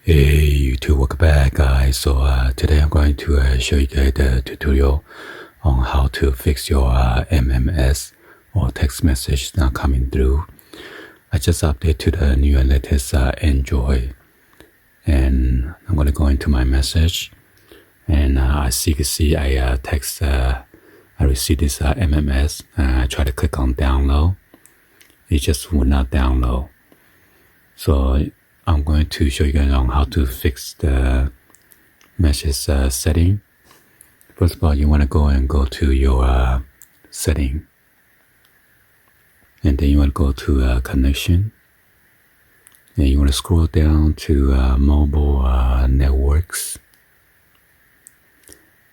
Hey YouTube, welcome back guys. So today I'm going to show you guys the tutorial on how to fix your MMS or text message not coming through. I just updated to the new and latest Android, and I'm going to go into my message, and as you can see I received this MMS. I try to click on download, it just would not download. So I'm going to show you guys on how to fix the message setting. First of all, you want to go to your setting, and then you want to go to connection, and you want to scroll down to mobile networks,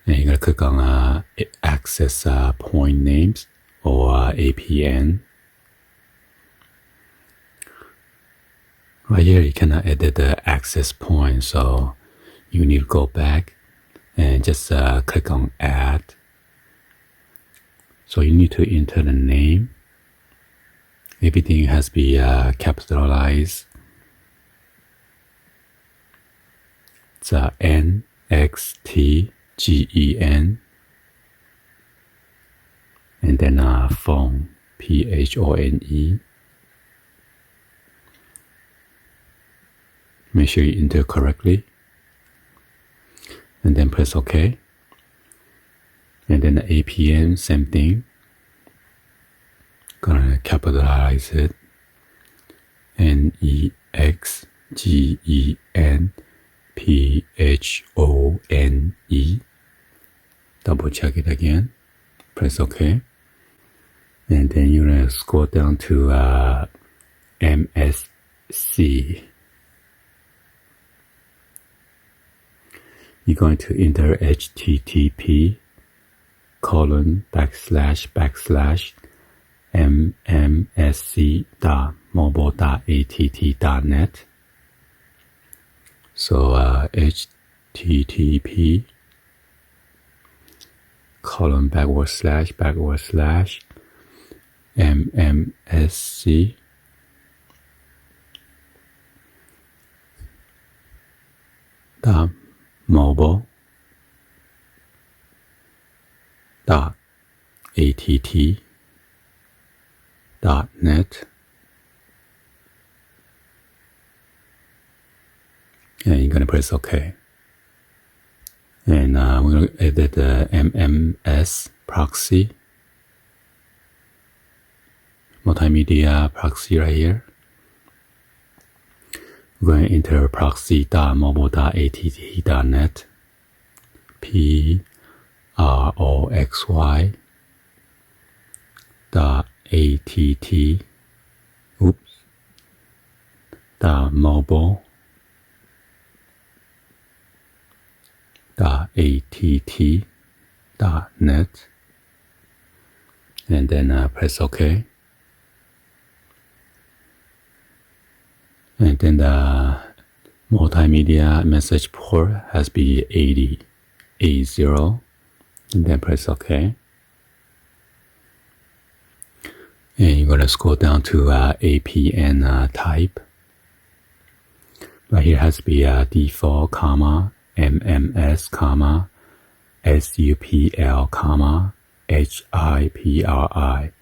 and you're going to click on access point names or APN. Right here, you cannot edit the access point, so you need to go back and just click on add. So you need to enter the name. Everything has to be capitalized. It's NXTGEN, and then phone, PHONE. Make sure you enter correctly, and then press OK. And then the APN, same thing. Gonna capitalize it. NEXGENPHONE. Double check it again. Press OK. And then you're gonna scroll down to MSC. You're going to enter http://mmsc.mobile.att.net. So mobile.att.net, and you're gonna press OK. And we're gonna edit the MMS proxy, multimedia proxy right here. We're going to enter proxy.mobile.att.net, proxy.att, .mobile.att.net, and then press OK. And then the multimedia message port has to be 80, and then press OK. And you're going to scroll down to APN type. Right here has to be default, MMS, SUPL, HIPRI.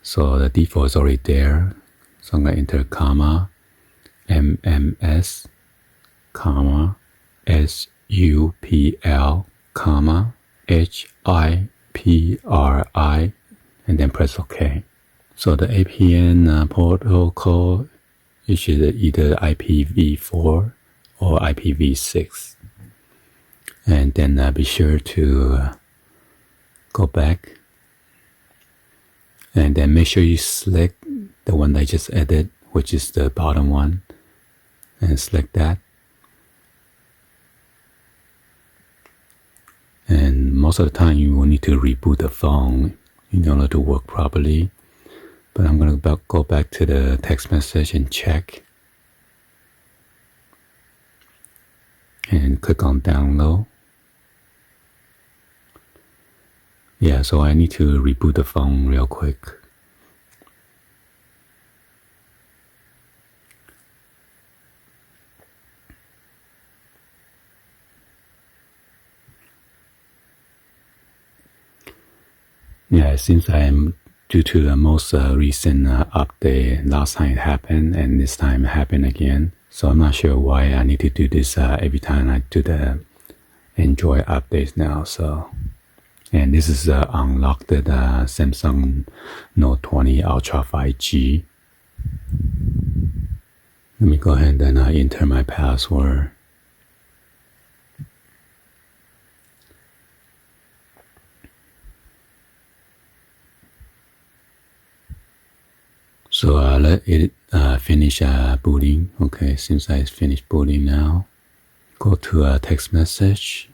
So the default is already there. So I'm going to enter MMS, SUPL, HIPRI, and then press OK. So the APN protocol is either IPv4 or IPv6. And then be sure to go back, and then make sure you select the one that I just added, which is the bottom one, and select that. And most of the time you will need to reboot the phone in order to work properly. But I'm going to go back to the text message and check, and click on download. Yeah, so I need to reboot the phone real quick. Yeah, since I'm due to the most recent update, last time it happened and this time it happened again. So I'm not sure why I need to do this every time I do the Android updates now. So, and this is unlocked Samsung Note 20 Ultra 5G. Let me go ahead and enter my password. So let it finish booting. Okay, since I finished booting now, go to a text message.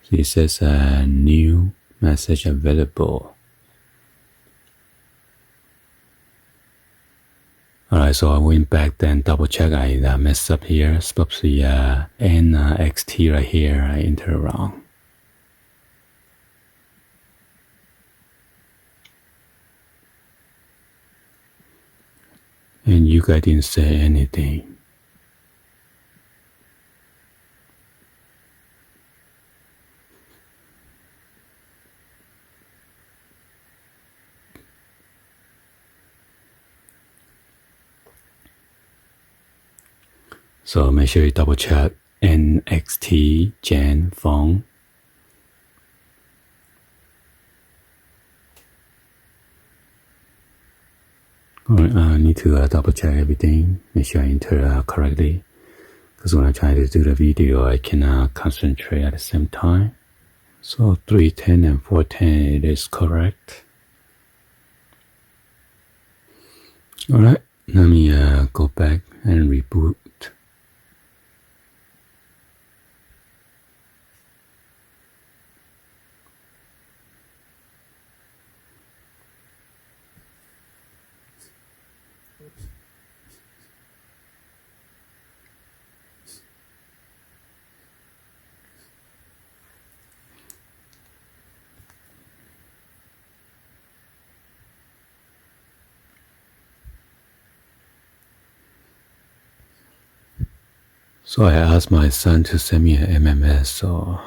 So it says new message available. Alright, so I went back then double check. I messed up here. It's supposed to be NXT right here. I entered wrong. And you guys didn't say anything. So make sure you double check NXT Gen phone. I need to double check everything, make sure I enter correctly. Because when I try to do the video, I cannot concentrate at the same time. So 310 and 410, it is correct. Alright, let me go back and reboot. So I asked my son to send me an MMS, so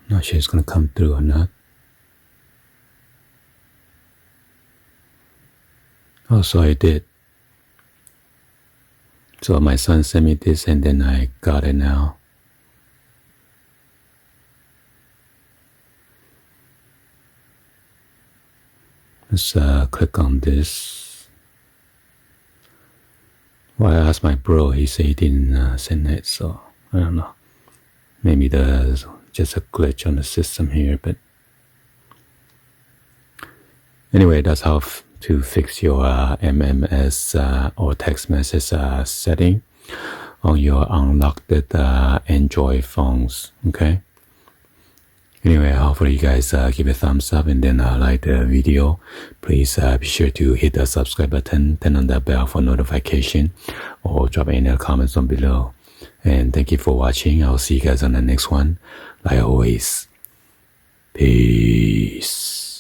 not sure it's gonna come through or not. Oh, so I did. So my son sent me this and then I got it now. Let's click on this. Well, I asked my bro, he said he didn't send it, so I don't know. Maybe there's just a glitch on the system here, but anyway, that's how to fix your MMS or text message setting on your unlocked Android phones. Okay. Anyway, hopefully you guys give a thumbs up and then like the video. Please be sure to hit the subscribe button, turn on the bell for notification, or drop any comments down below. And thank you for watching. I'll see you guys on the next one. Like always, peace.